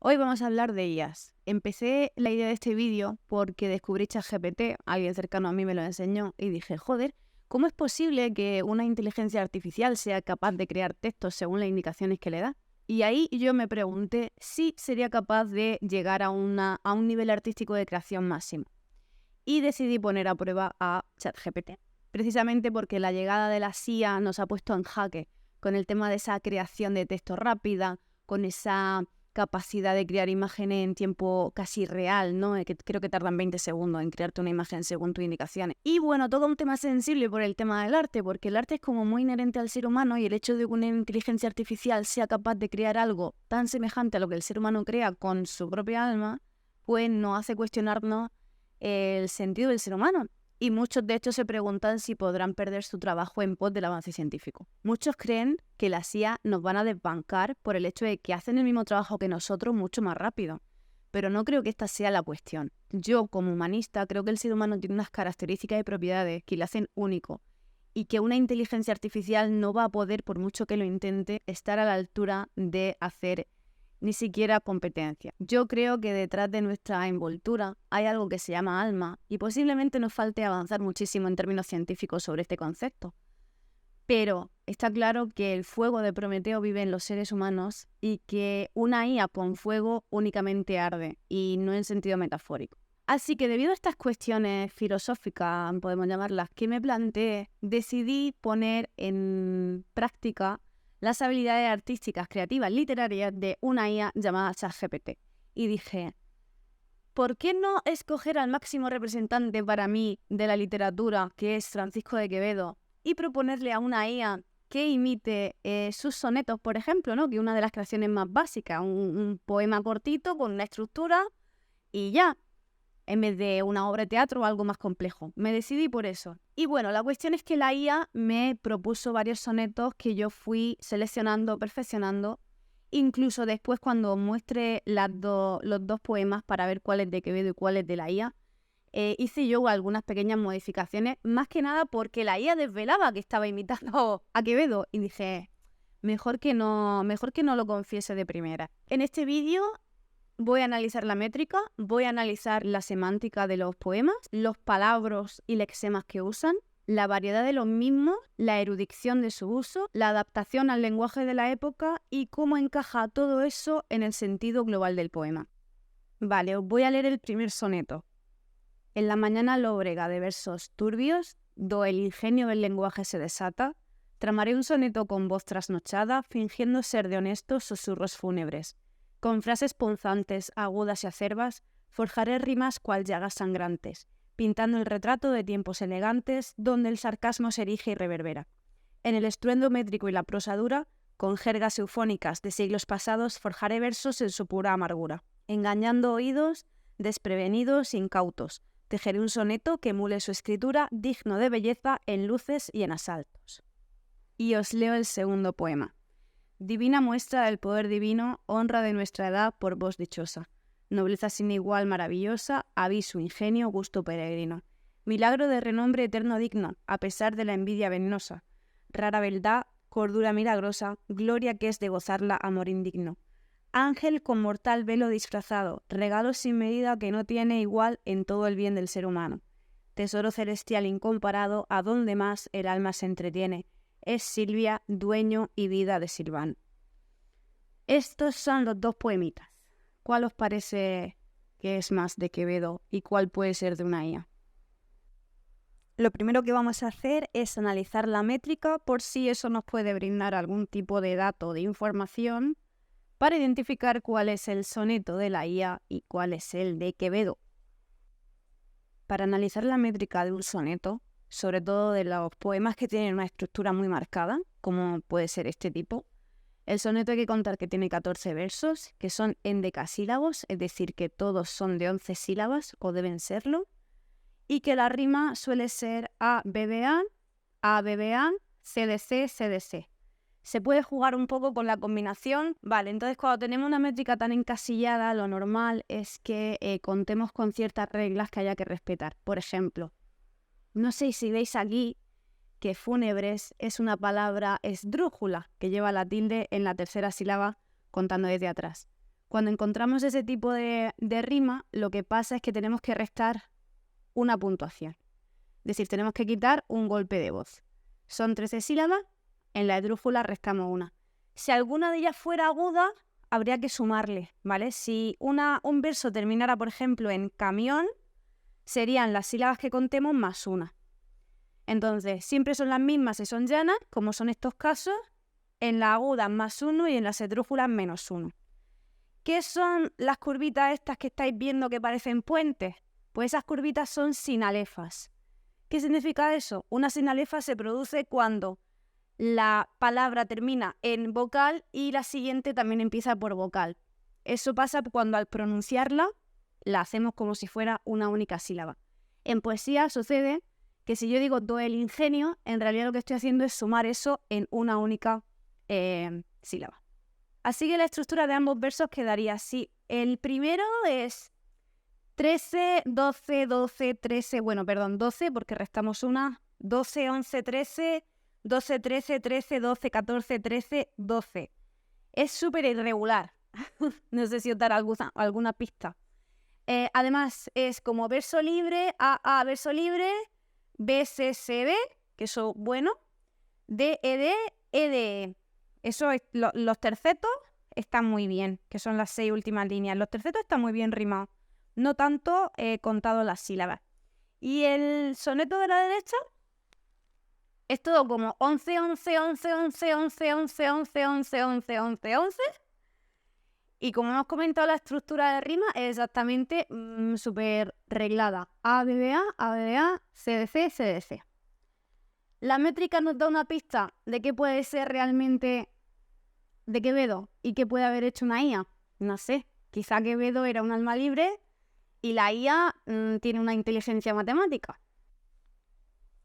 Hoy vamos a hablar de IAs. Empecé la idea de este vídeo porque descubrí ChatGPT, alguien cercano a mí me lo enseñó y dije, joder, ¿cómo es posible que una inteligencia artificial sea capaz de crear textos según las indicaciones que le da? Y ahí yo me pregunté si sería capaz de llegar a un nivel artístico de creación máximo. Y decidí poner a prueba a ChatGPT, precisamente porque la llegada de la IA nos ha puesto en jaque con el tema de esa creación de texto rápida, con esa capacidad de crear imágenes en tiempo casi real, ¿no? Que creo que tardan 20 segundos en crearte una imagen según tus indicaciones. Y bueno, todo un tema sensible por el tema del arte, porque el arte es como muy inherente al ser humano y el hecho de que una inteligencia artificial sea capaz de crear algo tan semejante a lo que el ser humano crea con su propia alma, pues nos hace cuestionarnos el sentido del ser humano. Y muchos de estos se preguntan si podrán perder su trabajo en pos del avance científico. Muchos creen que las IA nos van a desbancar por el hecho de que hacen el mismo trabajo que nosotros mucho más rápido. Pero no creo que esta sea la cuestión. Yo, como humanista, creo que el ser humano tiene unas características y propiedades que le hacen único y que una inteligencia artificial no va a poder, por mucho que lo intente, estar a la altura de hacer ni siquiera competencia. Yo creo que detrás de nuestra envoltura hay algo que se llama alma y posiblemente nos falte avanzar muchísimo en términos científicos sobre este concepto. Pero está claro que el fuego de Prometeo vive en los seres humanos y que una IA con fuego únicamente arde y no en sentido metafórico. Así que debido a estas cuestiones filosóficas, podemos llamarlas, que me planteé, decidí poner en práctica las habilidades artísticas, creativas, literarias de una IA llamada ChatGPT. Y dije, ¿por qué no escoger al máximo representante para mí de la literatura, que es Francisco de Quevedo, y proponerle a una IA que imite sus sonetos, por ejemplo, ¿no? Que es una de las creaciones más básicas, un poema cortito con una estructura y ya, en vez de una obra de teatro o algo más complejo. Me decidí por eso. Y bueno, la cuestión es que la IA me propuso varios sonetos que yo fui seleccionando, perfeccionando. Incluso después, cuando muestre los dos poemas para ver cuál es de Quevedo y cuál es de la IA, hice yo algunas pequeñas modificaciones, más que nada porque la IA desvelaba que estaba imitando a Quevedo y dije, mejor que no lo confiese de primera. En este vídeo voy a analizar la métrica, voy a analizar la semántica de los poemas, los palabras y lexemas que usan, la variedad de los mismos, la erudición de su uso, la adaptación al lenguaje de la época y cómo encaja todo eso en el sentido global del poema. Vale, os voy a leer el primer soneto. En la mañana lóbrega de versos turbios, do el ingenio del lenguaje se desata, tramaré un soneto con voz trasnochada, fingiendo ser de honestos susurros fúnebres. Con frases punzantes, agudas y acerbas, forjaré rimas cual llagas sangrantes, pintando el retrato de tiempos elegantes donde el sarcasmo se erige y reverbera. En el estruendo métrico y la prosa dura, con jergas eufónicas de siglos pasados, forjaré versos en su pura amargura. Engañando oídos, desprevenidos, incautos, tejeré un soneto que emule su escritura, digno de belleza en luces y en asaltos. Y os leo el segundo poema. Divina muestra del poder divino, honra de nuestra edad por voz dichosa. Nobleza sin igual maravillosa, aviso, ingenio, gusto peregrino. Milagro de renombre eterno digno, a pesar de la envidia venenosa. Rara beldad, cordura milagrosa, gloria que es de gozarla amor indigno. Ángel con mortal velo disfrazado, regalo sin medida que no tiene igual en todo el bien del ser humano. Tesoro celestial incomparado, a donde más el alma se entretiene. Es Silvia, dueño y vida de Silván. Estos son los dos poemitas. ¿Cuál os parece que es más de Quevedo y cuál puede ser de una IA? Lo primero que vamos a hacer es analizar la métrica por si eso nos puede brindar algún tipo de dato o de información para identificar cuál es el soneto de la IA y cuál es el de Quevedo. Para analizar la métrica de un soneto, sobre todo de los poemas que tienen una estructura muy marcada, como puede ser este tipo, el soneto hay que contar que tiene 14 versos, que son endecasílabos, es decir, que todos son de 11 sílabas, o deben serlo, y que la rima suele ser A, B, B, A, B, B, A, C, D, C, C, D, C. Se puede jugar un poco con la combinación. Vale, entonces cuando tenemos una métrica tan encasillada, lo normal es que contemos con ciertas reglas que haya que respetar. Por ejemplo, no sé si veis aquí que fúnebres es una palabra esdrújula, que lleva la tilde en la tercera sílaba contando desde atrás. Cuando encontramos ese tipo de rima, lo que pasa es que tenemos que restar una puntuación. Es decir, tenemos que quitar un golpe de voz. Son 13 sílabas, en la esdrújula restamos una. Si alguna de ellas fuera aguda, habría que sumarle, ¿vale? Si un verso terminara, por ejemplo, en camión, serían las sílabas que contemos más una. Entonces, siempre son las mismas si son llanas, como son estos casos, en las agudas más uno y en las esdrújulas menos uno. ¿Qué son las curvitas estas que estáis viendo que parecen puentes? Pues esas curvitas son sinalefas. ¿Qué significa eso? Una sinalefa se produce cuando la palabra termina en vocal y la siguiente también empieza por vocal. Eso pasa cuando al pronunciarla la hacemos como si fuera una única sílaba. En poesía sucede que si yo digo todo el ingenio, en realidad lo que estoy haciendo es sumar eso en una única sílaba. Así que la estructura de ambos versos quedaría así. El primero es 13, 12, 12, 13, 12 porque restamos una, 12, 11, 13, 12, 13, 13, 12, 14, 13, 12. Es súper irregular. No sé si os dará alguna pista. Además, es como verso libre, A, verso libre, B, C, C, D, que eso bueno, D, E, D, E, D, E. Eso es, los tercetos están muy bien, que son las 6 últimas líneas. Los tercetos están muy bien rimados, no tanto contado las sílabas. Y el soneto de la derecha es todo como 11, 11, 11, 11, 11, 11, 11, 11, 11, 11, 11. Y como hemos comentado, la estructura de rima es exactamente súper reglada. A, B, B, A, C, D, C, C, D, C. La métrica nos da una pista de qué puede ser realmente de Quevedo y qué puede haber hecho una IA. No sé, quizá Quevedo era un alma libre y la IA tiene una inteligencia matemática.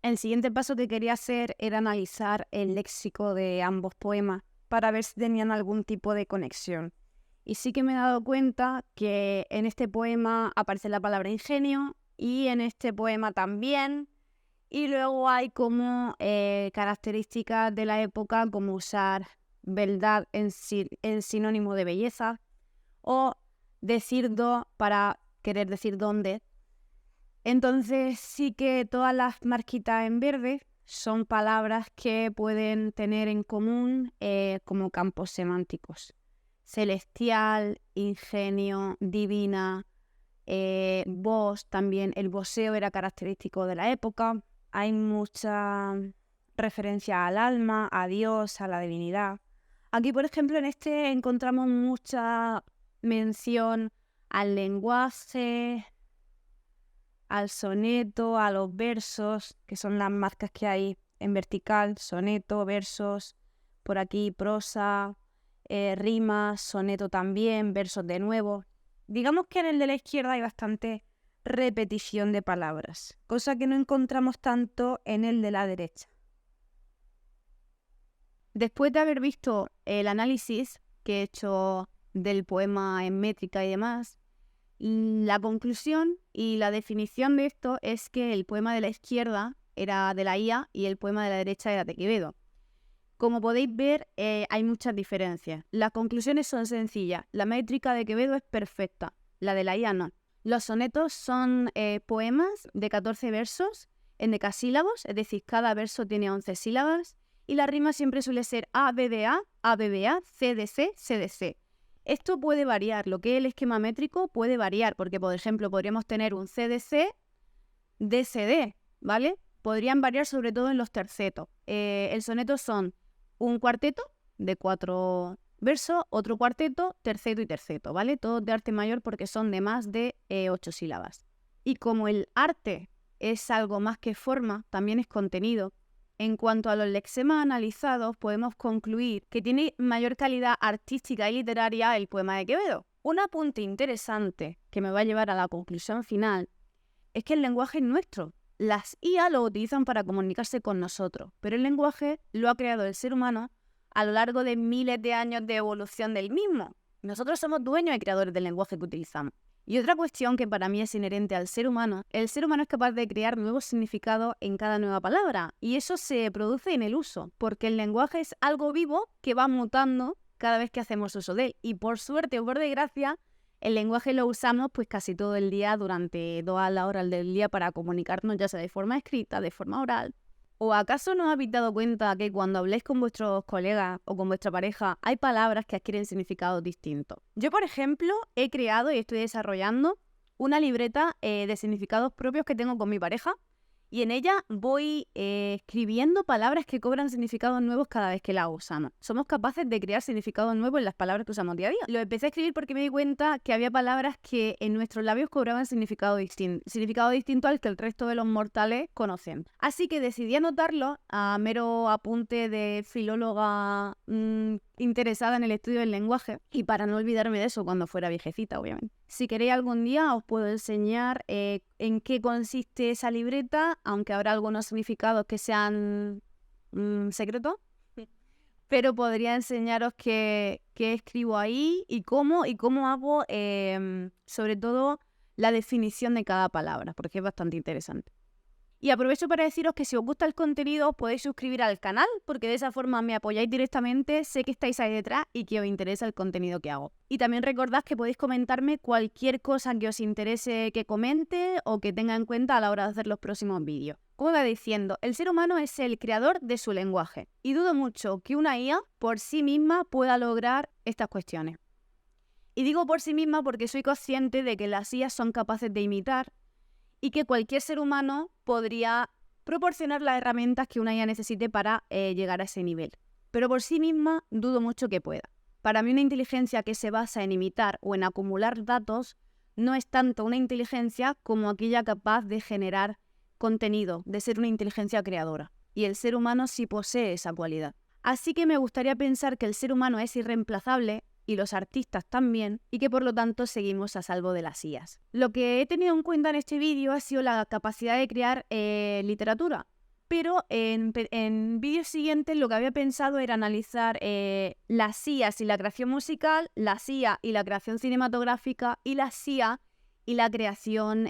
El siguiente paso que quería hacer era analizar el léxico de ambos poemas para ver si tenían algún tipo de conexión. Y sí que me he dado cuenta que en este poema aparece la palabra ingenio y en este poema también. Y luego hay como características de la época, como usar verdad en sinónimo de belleza o decir do para querer decir dónde. Entonces sí que todas las marquitas en verde son palabras que pueden tener en común como campos semánticos. Celestial, ingenio, divina, voz también. El voseo era característico de la época. Hay mucha referencia al alma, a Dios, a la divinidad. Aquí, por ejemplo, en este encontramos mucha mención al lenguaje, al soneto, a los versos, que son las marcas que hay en vertical, soneto, versos, por aquí prosa, rimas, soneto también, versos de nuevo. Digamos que en el de la izquierda hay bastante repetición de palabras, cosa que no encontramos tanto en el de la derecha. Después de haber visto el análisis que he hecho del poema en métrica y demás, la conclusión y la definición de esto es que el poema de la izquierda era de la IA y el poema de la derecha era de Quevedo. Como podéis ver, hay muchas diferencias. Las conclusiones son sencillas. La métrica de Quevedo es perfecta, la de la IA no. Los sonetos son poemas de 14 versos en decasílabos, es decir, cada verso tiene 11 sílabas, y la rima siempre suele ser A, B, D, A, B, B, A, C, D, C, C, D, C. Esto puede variar, lo que es el esquema métrico puede variar, porque por ejemplo podríamos tener un C, D, C, D, C, D, ¿vale? Podrían variar sobre todo en los tercetos. El soneto son un cuarteto de 4 versos, otro cuarteto, terceto y terceto, ¿vale? Todos de arte mayor porque son de más de 8 sílabas. Y como el arte es algo más que forma, también es contenido. En cuanto a los lexemas analizados, podemos concluir que tiene mayor calidad artística y literaria el poema de Quevedo. Un apunte interesante que me va a llevar a la conclusión final es que el lenguaje es nuestro. Las IA lo utilizan para comunicarse con nosotros, pero el lenguaje lo ha creado el ser humano a lo largo de miles de años de evolución del mismo. Nosotros somos dueños y creadores del lenguaje que utilizamos. Y otra cuestión que para mí es inherente al ser humano, el ser humano es capaz de crear nuevos significados en cada nueva palabra, y eso se produce en el uso, porque el lenguaje es algo vivo que va mutando cada vez que hacemos uso de él. Y por suerte o por desgracia, el lenguaje lo usamos pues casi todo el día durante todas las horas del día para comunicarnos, ya sea de forma escrita, de forma oral. ¿O acaso no habéis dado cuenta que cuando habléis con vuestros colegas o con vuestra pareja hay palabras que adquieren significados distintos? Yo, por ejemplo, he creado y estoy desarrollando una libreta de significados propios que tengo con mi pareja y en ella voy escribiendo palabras que cobran significados nuevos cada vez que las usamos. Somos capaces de crear significados nuevos en las palabras que usamos día a día. Lo empecé a escribir porque me di cuenta que había palabras que en nuestros labios cobraban significado distinto al que el resto de los mortales conocen. Así que decidí anotarlo a mero apunte de filóloga interesada en el estudio del lenguaje y para no olvidarme de eso cuando fuera viejecita, obviamente. Si queréis algún día os puedo enseñar en qué consiste esa libreta, aunque habrá algunos significados que sean secretos, pero podría enseñaros qué escribo ahí y cómo hago sobre todo la definición de cada palabra, porque es bastante interesante. Y aprovecho para deciros que si os gusta el contenido os podéis suscribir al canal, porque de esa forma me apoyáis directamente, sé que estáis ahí detrás y que os interesa el contenido que hago. Y también recordad que podéis comentarme cualquier cosa que os interese que comente o que tenga en cuenta a la hora de hacer los próximos vídeos. Como iba diciendo, el ser humano es el creador de su lenguaje y dudo mucho que una IA por sí misma pueda lograr estas cuestiones. Y digo por sí misma porque soy consciente de que las IAs son capaces de imitar y que cualquier ser humano podría proporcionar las herramientas que una IA necesite para llegar a ese nivel. Pero por sí misma dudo mucho que pueda. Para mí una inteligencia que se basa en imitar o en acumular datos no es tanto una inteligencia como aquella capaz de generar contenido, de ser una inteligencia creadora. Y el ser humano sí posee esa cualidad. Así que me gustaría pensar que el ser humano es irreemplazable y los artistas también, y que por lo tanto seguimos a salvo de las IAs. Lo que he tenido en cuenta en este vídeo ha sido la capacidad de crear literatura, pero en vídeos siguientes lo que había pensado era analizar las IAs y la creación musical, las IA y la creación cinematográfica y las IA y la creación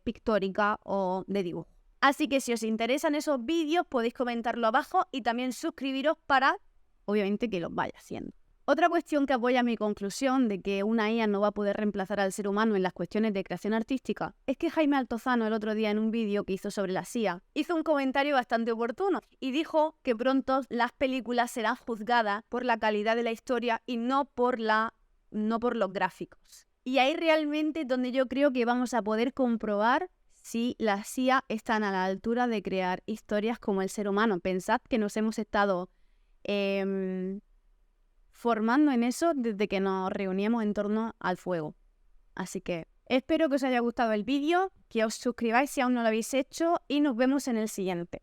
pictórica o de dibujo. Así que si os interesan esos vídeos podéis comentarlo abajo y también suscribiros para, obviamente, que los vaya haciendo. Otra cuestión que apoya mi conclusión de que una IA no va a poder reemplazar al ser humano en las cuestiones de creación artística es que Jaime Altozano el otro día en un vídeo que hizo sobre la IA hizo un comentario bastante oportuno y dijo que pronto las películas serán juzgadas por la calidad de la historia y no por los gráficos. Y ahí realmente donde yo creo que vamos a poder comprobar si las IA están a la altura de crear historias como el ser humano. Pensad que nos hemos estado formando en eso desde que nos reuníamos en torno al fuego. Así que espero que os haya gustado el vídeo, que os suscribáis si aún no lo habéis hecho y nos vemos en el siguiente.